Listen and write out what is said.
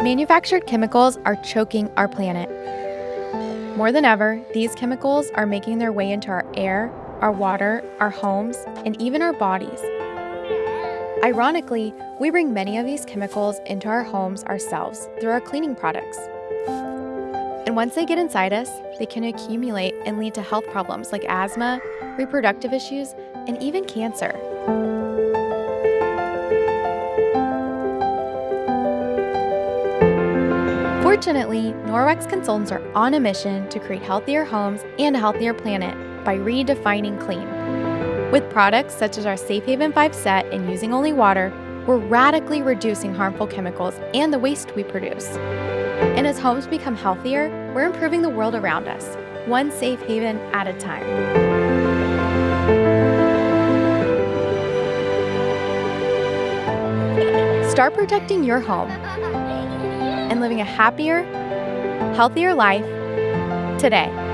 Manufactured chemicals are choking our planet. More than ever, these chemicals are making their way into our air, our water, our homes, and even our bodies. Ironically, we bring many of these chemicals into our homes ourselves through our cleaning products. And once they get inside us, they can accumulate and lead to health problems like asthma, reproductive issues, and even cancer. Fortunately, Norwex consultants are on a mission to create healthier homes and a healthier planet by redefining clean. With products such as our Safe Haven 5 set and using only water, we're radically reducing harmful chemicals and the waste we produce. And as homes become healthier, we're improving the world around us, one safe haven at a time. Start protecting your home and living a happier, healthier life today.